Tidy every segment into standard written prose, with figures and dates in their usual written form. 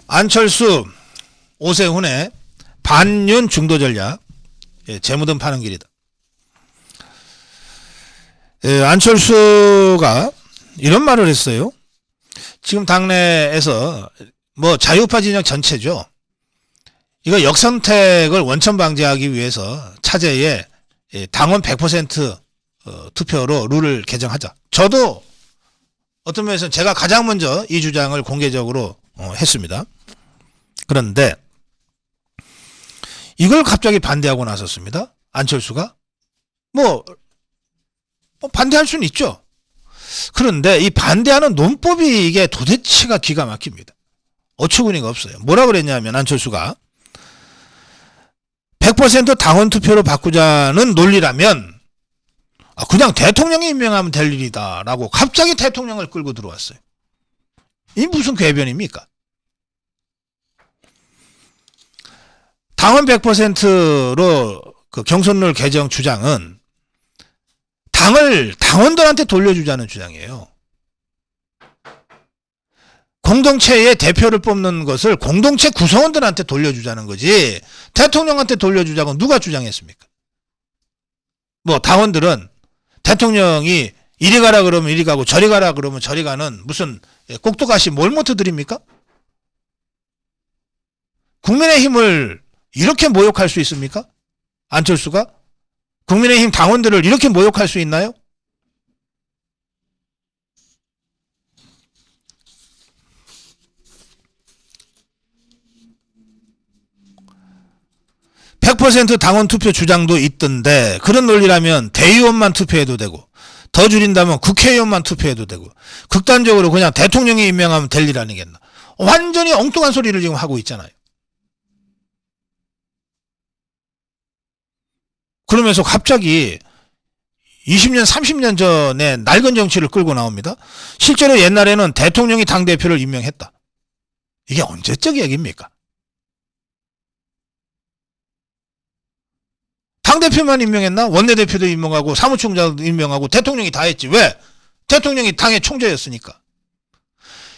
안철수 오세훈의 반윤 중도 전략, 재무등 파는 길이다. 안철수가 이런 말을 했어요. 지금 당내에서 뭐 자유파 진영 전체죠. 이거 역선택을 원천 방지하기 위해서 차제에 당원 100% 투표로 룰을 개정하자. 저도 어떤 면에서는 제가 가장 먼저 이 주장을 공개적으로 했습니다. 그런데 이걸 갑자기 반대하고 나섰습니다. 안철수가. 뭐 반대할 수는 있죠. 그런데 이 반대하는 논법이 이게 도대체가 기가 막힙니다. 어처구니가 없어요. 뭐라 그랬냐면 안철수가 100% 당원 투표로 바꾸자는 논리라면 그냥 대통령이 임명하면 될 일이다 라고 갑자기 대통령을 끌고 들어왔어요. 이 무슨 궤변입니까? 당원 100%로 그 경선룰 개정 주장은 당을 당원들한테 돌려주자는 주장이에요. 공동체의 대표를 뽑는 것을 공동체 구성원들한테 돌려주자는 거지 대통령한테 돌려주자고 누가 주장했습니까? 뭐 당원들은 대통령이 이리 가라 그러면 이리 가고 저리 가라 그러면 저리 가는 무슨 꼭두가시 몰모트 드립니까? 국민의힘을 이렇게 모욕할 수 있습니까? 안철수가? 국민의힘 당원들을 이렇게 모욕할 수 있나요? (100% 당원 투표 주장도 있던데 그런 논리라면 대의원만 투표해도 되고 더 줄인다면 국회의원만 투표해도 되고 극단적으로 그냥 대통령이 임명하면 될 일 아니겠나. 완전히 엉뚱한 소리를 지금 하고 있잖아요. 그러면서 갑자기 20년 30년 전에 낡은 정치를 끌고 나옵니다. 실제로 옛날에는 대통령이 당대표를 임명했다. 이게 언제적 얘기입니까? 당대표만 임명했나? 원내대표도 임명하고 사무총장도 임명하고 대통령이 다 했지. 왜? 대통령이 당의 총재였으니까.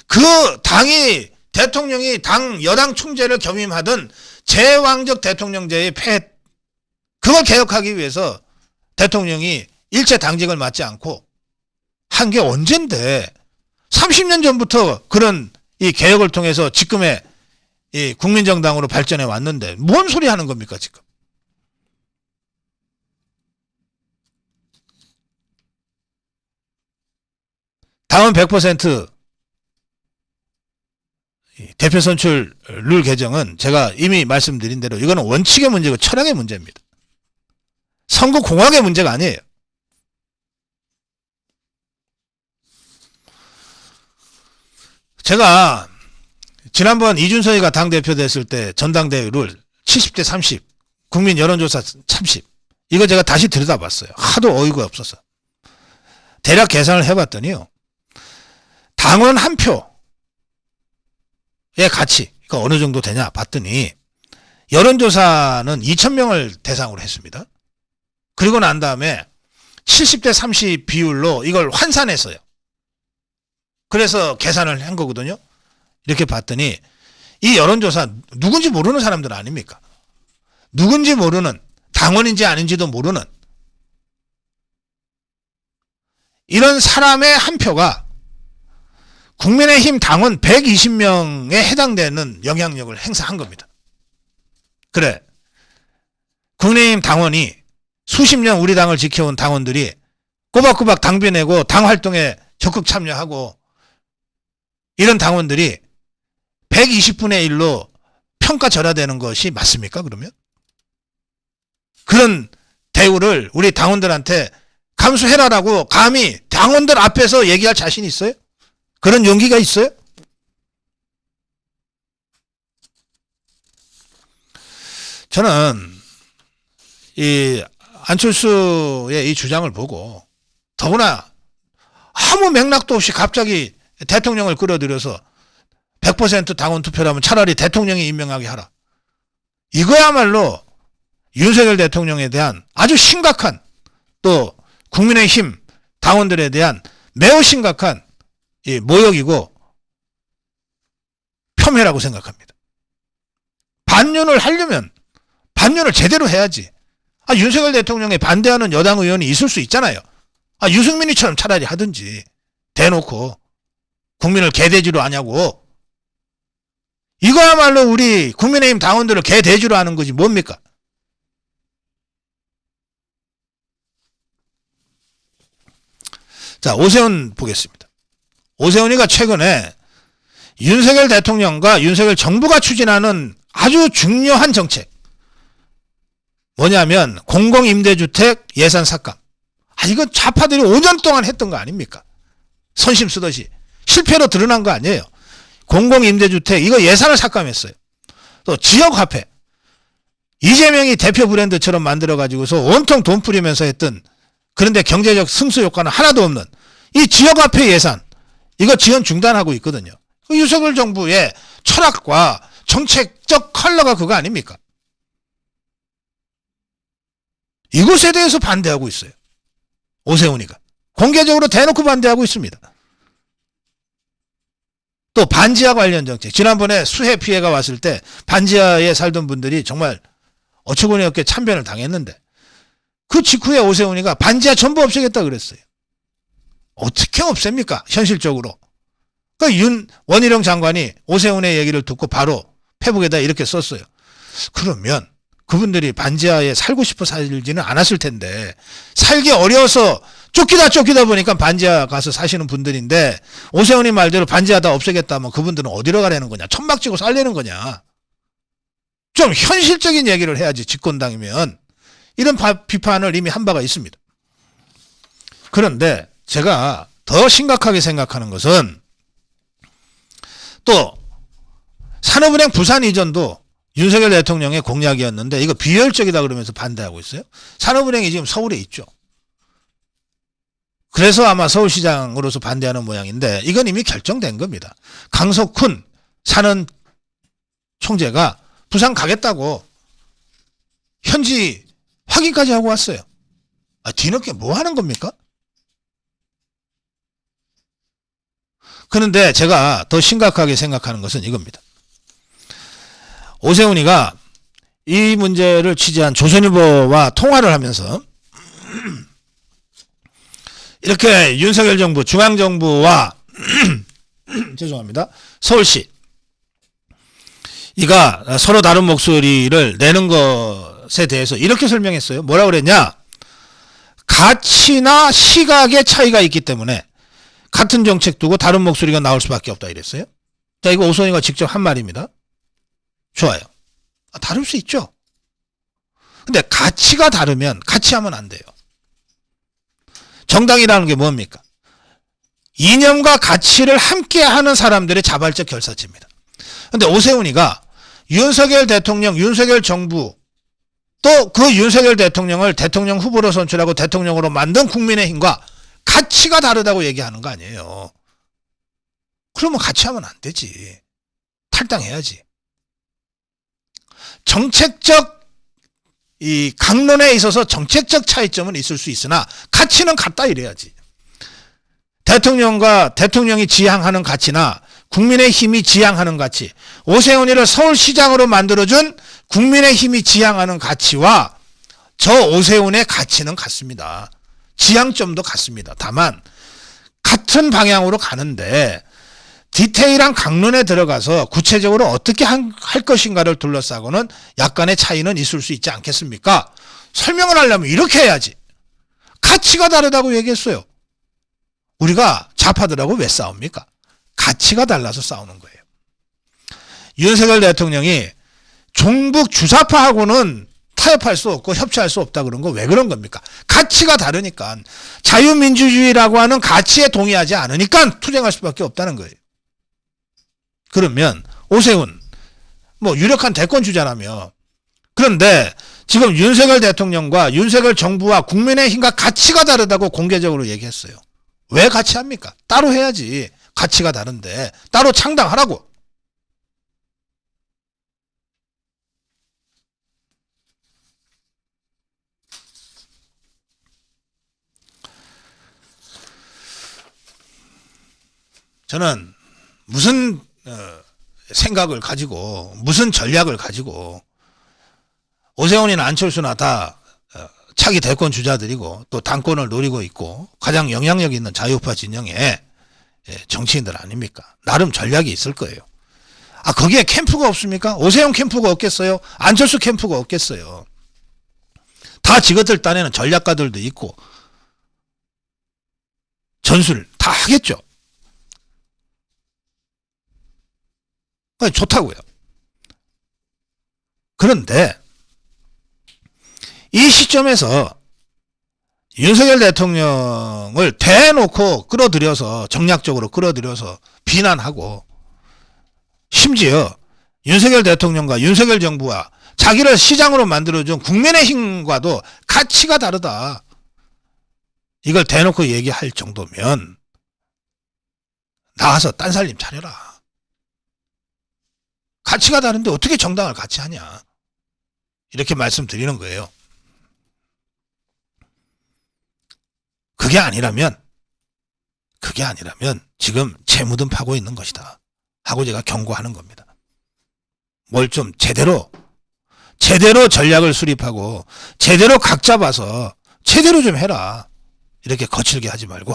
그 당이 대통령이 당 여당 총재를 겸임하던 제왕적 대통령제의 폐해, 그걸 개혁하기 위해서 대통령이 일체 당직을 맡지 않고 한 게 언젠데 30년 전부터 그런 이 개혁을 통해서 지금의 이 국민정당으로 발전해 왔는데 뭔 소리 하는 겁니까 지금? 당원 100% 대표 선출 룰 개정은 제가 이미 말씀드린 대로 이거는 원칙의 문제고 철학의 문제입니다. 선거 공학의 문제가 아니에요. 제가 지난번 이준석이가 당대표 됐을 때 전당대회 룰 70대 30 국민 여론조사 참십 이거 제가 다시 들여다봤어요. 하도 어이가 없어서. 대략 계산을 해봤더니요. 당원 한 표의 가치 그러니까 어느 정도 되냐 봤더니 여론조사는 2,000명을 대상으로 했습니다. 그리고 난 다음에 70대 30 비율로 이걸 환산했어요. 그래서 계산을 한 거거든요. 이렇게 봤더니 이 여론조사 누군지 모르는 사람들 아닙니까? 누군지 모르는 당원인지 아닌지도 모르는 이런 사람의 한 표가 국민의힘 당원 120명에 해당되는 영향력을 행사한 겁니다. 그래. 국민의힘 당원이 수십 년 우리 당을 지켜온 당원들이 꼬박꼬박 당비 내고 당 활동에 적극 참여하고 이런 당원들이 120분의 1로 평가절하되는 것이 맞습니까? 그러면? 그런 대우를 우리 당원들한테 감수해라라고 감히 당원들 앞에서 얘기할 자신 있어요? 그런 용기가 있어요? 저는 이 안철수의 이 주장을 보고 더구나 아무 맥락도 없이 갑자기 대통령을 끌어들여서 100% 당원 투표라면 차라리 대통령이 임명하게 하라. 이거야말로 윤석열 대통령에 대한 아주 심각한 또 국민의힘 당원들에 대한 매우 심각한 이 모욕이고 폄훼라고 생각합니다. 반윤을 하려면 반윤을 제대로 해야지. 윤석열 대통령에 반대하는 여당 의원이 있을 수 있잖아요. 유승민이처럼 차라리 하든지 대놓고 국민을 개돼지로 하냐고. 이거야말로 우리 국민의힘 당원들을 개돼지로 하는 거지 뭡니까? 자, 오세훈 보겠습니다. 오세훈이가 최근에 윤석열 대통령과 윤석열 정부가 추진하는 아주 중요한 정책, 뭐냐면 공공임대주택 예산 삭감. 이건 좌파들이 5년 동안 했던 거 아닙니까? 선심 쓰듯이. 실패로 드러난 거 아니에요. 공공임대주택 이거 예산을 삭감했어요. 또 지역화폐. 이재명이 대표 브랜드처럼 만들어가지고서 온통 돈 뿌리면서 했던, 그런데 경제적 승수 효과는 하나도 없는 이 지역화폐 예산, 이거 지원 중단하고 있거든요. 윤석열 정부의 철학과 정책적 컬러가 그거 아닙니까? 이것에 대해서 반대하고 있어요. 오세훈이가. 공개적으로 대놓고 반대하고 있습니다. 또 반지하 관련 정책. 지난번에 수해 피해가 왔을 때 반지하에 살던 분들이 정말 어처구니 없게 참변을 당했는데, 그 직후에 오세훈이가 반지하 전부 없애겠다 그랬어요. 어떻게 없앱니까? 현실적으로. 그러니까 원희룡 장관이 오세훈의 얘기를 듣고 바로 페북에다 이렇게 썼어요. 그러면 그분들이 반지하에 살고 싶어 살지는 않았을 텐데, 살기 어려워서 쫓기다 보니까 반지하 가서 사시는 분들인데, 오세훈이 말대로 반지하 다 없애겠다면 그분들은 어디로 가려는 거냐? 천막 치고 살려는 거냐? 좀 현실적인 얘기를 해야지, 집권당이면. 이런 비판을 이미 한 바가 있습니다. 그런데 제가 더 심각하게 생각하는 것은, 또 산업은행 부산 이전도 윤석열 대통령의 공약이었는데 이거 비효율적이다 그러면서 반대하고 있어요. 산업은행이 지금 서울에 있죠. 그래서 아마 서울시장으로서 반대하는 모양인데, 이건 이미 결정된 겁니다. 강석훈 사는 총재가 부산 가겠다고 현지 확인까지 하고 왔어요. 뒤늦게 뭐 하는 겁니까? 그런데 제가 더 심각하게 생각하는 것은 이겁니다. 오세훈이가 이 문제를 취재한 조선일보와 통화를 하면서 이렇게 윤석열 정부, 중앙정부와 죄송합니다. 서울시 이가 서로 다른 목소리를 내는 것에 대해서 이렇게 설명했어요. 뭐라 그랬냐? 가치나 시각의 차이가 있기 때문에 같은 정책 두고 다른 목소리가 나올 수밖에 없다 이랬어요. 자, 이거 오세훈이가 직접 한 말입니다. 좋아요. 다를 수 있죠. 근데 가치가 다르면 같이 하면 안 돼요. 정당이라는 게 뭡니까? 이념과 가치를 함께하는 사람들의 자발적 결사체입니다. 근데 오세훈이가 윤석열 대통령, 윤석열 정부, 또 그 윤석열 대통령을 대통령 후보로 선출하고 대통령으로 만든 국민의힘과 가치가 다르다고 얘기하는 거 아니에요. 그러면 같이 하면 안 되지. 탈당해야지. 정책적 이 강론에 있어서 정책적 차이점은 있을 수 있으나 가치는 같다 이래야지. 대통령과 대통령이 지향하는 가치나 국민의힘이 지향하는 가치, 오세훈이를 서울시장으로 만들어준 국민의힘이 지향하는 가치와 저 오세훈의 가치는 같습니다. 지향점도 같습니다. 다만 같은 방향으로 가는데 디테일한 강론에 들어가서 구체적으로 어떻게 할 것인가를 둘러싸고는 약간의 차이는 있을 수 있지 않겠습니까? 설명을 하려면 이렇게 해야지. 가치가 다르다고 얘기했어요. 우리가 좌파들하고 왜 싸웁니까? 가치가 달라서 싸우는 거예요. 윤석열 대통령이 종북 주사파하고는 타협할 수 없고 협치할 수 없다 그런 거 왜 그런 겁니까? 가치가 다르니까. 자유민주주의라고 하는 가치에 동의하지 않으니까 투쟁할 수밖에 없다는 거예요. 그러면 오세훈 뭐 유력한 대권 주자라며, 그런데 지금 윤석열 대통령과 윤석열 정부와 국민의힘과 가치가 다르다고 공개적으로 얘기했어요. 왜 같이 합니까? 따로 해야지. 가치가 다른데 따로 창당하라고. 저는 무슨 생각을 가지고 무슨 전략을 가지고 오세훈이나 안철수나 다 차기 대권 주자들이고 또 당권을 노리고 있고 가장 영향력 있는 자유우파 진영의 정치인들 아닙니까? 나름 전략이 있을 거예요. 아, 거기에 캠프가 없습니까? 오세훈 캠프가 없겠어요? 안철수 캠프가 없겠어요? 다 지그들 딴에는 전략가들도 있고 전술 다 하겠죠. 좋다고요. 그런데 이 시점에서 윤석열 대통령을 대놓고 끌어들여서 정략적으로 끌어들여서 비난하고 심지어 윤석열 대통령과 윤석열 정부와 자기를 시장으로 만들어준 국민의힘과도 가치가 다르다. 이걸 대놓고 얘기할 정도면 나와서 딴살림 차려라. 가치가 다른데 어떻게 정당을 같이 하냐. 이렇게 말씀드리는 거예요. 그게 아니라면 지금 재무든 파고 있는 것이다 하고 제가 경고하는 겁니다. 뭘 좀 제대로 전략을 수립하고 제대로 각 잡아서 제대로 좀 해라. 이렇게 거칠게 하지 말고.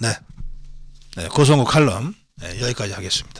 네, 고성국 칼럼 여기까지 하겠습니다.